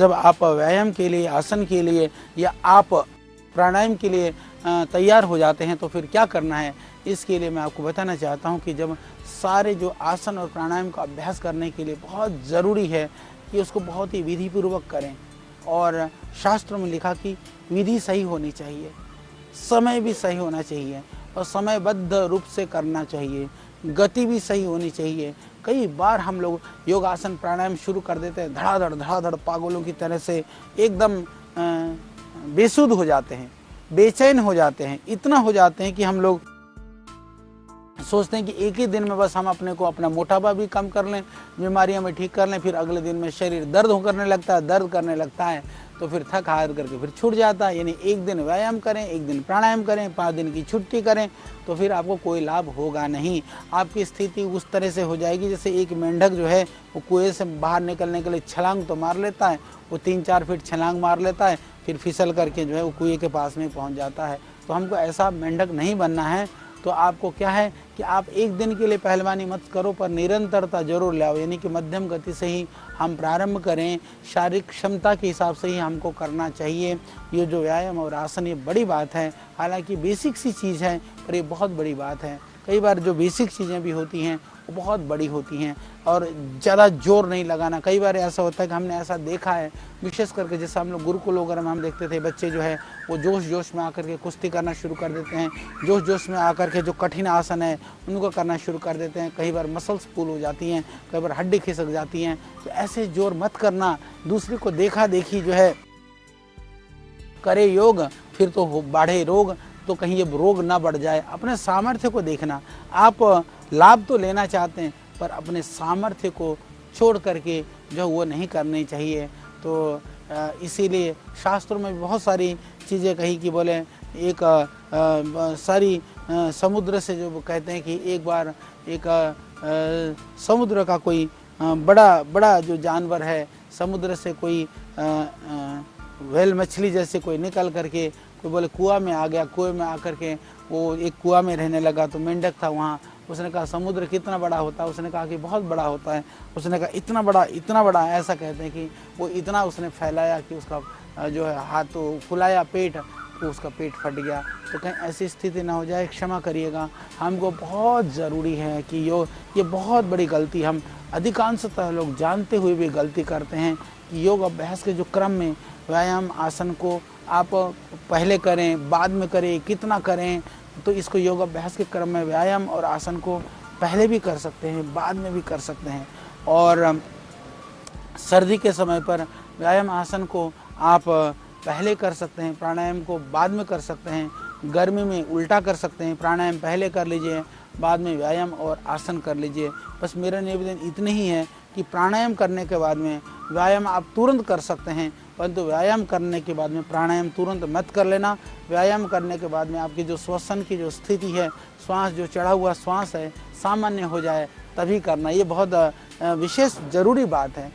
जब आप व्यायाम के लिए, आसन के लिए या आप प्राणायाम के लिए तैयार हो जाते हैं तो फिर क्या करना है, इसके लिए मैं आपको बताना चाहता हूं कि जब सारे जो आसन और प्राणायाम का अभ्यास करने के लिए बहुत ज़रूरी है कि उसको बहुत ही विधिपूर्वक करें। और शास्त्रों में लिखा कि विधि सही होनी चाहिए, समय भी सही होना चाहिए और समयबद्ध रूप से करना चाहिए, गति भी सही होनी चाहिए। कई बार हम लोग योगासन प्राणायाम शुरू कर देते हैं, धड़ाधड़ पागलों की तरह से एकदम बेसुध हो जाते हैं, बेचैन हो जाते हैं, इतना हो जाते हैं कि हम लोग सोचते हैं कि एक ही दिन में बस हम अपना मोटापा भी कम कर लें, बीमारियां भी ठीक कर लें, फिर अगले दिन में शरीर दर्द करने लगता है तो फिर थक हार करके फिर छूट जाता है। यानी एक दिन व्यायाम करें, एक दिन प्राणायाम करें, 5 दिन की छुट्टी करें तो फिर आपको कोई लाभ होगा नहीं। आपकी स्थिति उस तरह से हो जाएगी जैसे एक मेंढक जो है वो कुएं से बाहर निकलने के लिए छलांग तो मार लेता है, वो 3-4 फीट छलांग मार लेता है, फिर फिसल करके जो है वो कुएं के पास में पहुंच जाता है। तो हमको ऐसा मेंढक नहीं बनना है। तो आपको क्या है कि आप एक दिन के लिए पहलवानी मत करो, पर निरंतरता जरूर लाओ। यानी कि मध्यम गति से ही हम प्रारंभ करें, शारीरिक क्षमता के हिसाब से ही हमको करना चाहिए। ये जो व्यायाम और आसन ये बड़ी बात है, हालांकि बेसिक सी चीज़ है पर ये बहुत बड़ी बात है। कई बार जो बेसिक चीज़ें भी होती हैं वो बहुत बड़ी होती हैं और ज़्यादा जोर नहीं लगाना। कई बार ऐसा होता है कि हमने ऐसा देखा है, विशेष करके जैसे हम लोग गुरुकुल वगैरह में हम देखते थे, बच्चे जो है वो जोश में आकर के कुश्ती करना शुरू कर देते हैं, जोश में आकर के जो कठिन आसन है उनको करना शुरू कर देते हैं। कई बार मसल्स पुल हो जाती हैं, कई बार हड्डी खिसक जाती हैं। तो ऐसे जोर मत करना, दूसरे को देखा देखी जो है करे योग, फिर तो बढ़े रोग, तो कहीं ये रोग ना बढ़ जाए। अपने सामर्थ्य को देखना, आप लाभ तो लेना चाहते हैं पर अपने सामर्थ्य को छोड़ करके जो वो नहीं करनी चाहिए। तो इसीलिए शास्त्रों में बहुत सारी चीज़ें कही कि बोले एक सारी समुद्र से जो कहते हैं कि एक बार एक समुद्र का कोई बड़ा जो जानवर है, समुद्र से कोई व्हेल मछली जैसे कोई निकल करके कोई बोले कुआं में आ गया, कुएं में आकर के वो एक कुआं में रहने लगा। तो मेंढक था वहाँ, उसने कहा समुद्र कितना बड़ा होता है? उसने कहा कि बहुत बड़ा होता है। उसने कहा इतना बड़ा, ऐसा कहते हैं कि वो इतना उसने फैलाया कि उसका जो है हाथ तो फुलाया पेट, तो उसका पेट फट गया। तो कहीं ऐसी स्थिति ना हो जाए, क्षमा करिएगा। हमको बहुत ज़रूरी है कि ये बहुत बड़ी गलती हम अधिकांशतः लोग जानते हुए भी गलती करते हैं कि योग अभ्यास के जो क्रम में व्यायाम आसन को आप पहले करें, बाद में करें, कितना करें। तो इसको योग अभ्यास के क्रम में व्यायाम और आसन को पहले भी कर सकते हैं, बाद में भी कर सकते हैं। और सर्दी के समय पर व्यायाम आसन को आप पहले कर सकते हैं, प्राणायाम को बाद में कर सकते हैं। गर्मी में उल्टा कर सकते हैं, प्राणायाम पहले कर लीजिए, बाद में व्यायाम और आसन कर लीजिए। बस मेरा निवेदन इतनी ही है कि प्राणायाम करने के बाद में व्यायाम आप तुरंत कर सकते हैं, परंतु व्यायाम करने के बाद में प्राणायाम तुरंत मत कर लेना। व्यायाम करने के बाद में आपकी जो श्वसन की जो स्थिति है, श्वास जो चढ़ा हुआ श्वास है सामान्य हो जाए तभी करना। ये बहुत विशेष ज़रूरी बात है।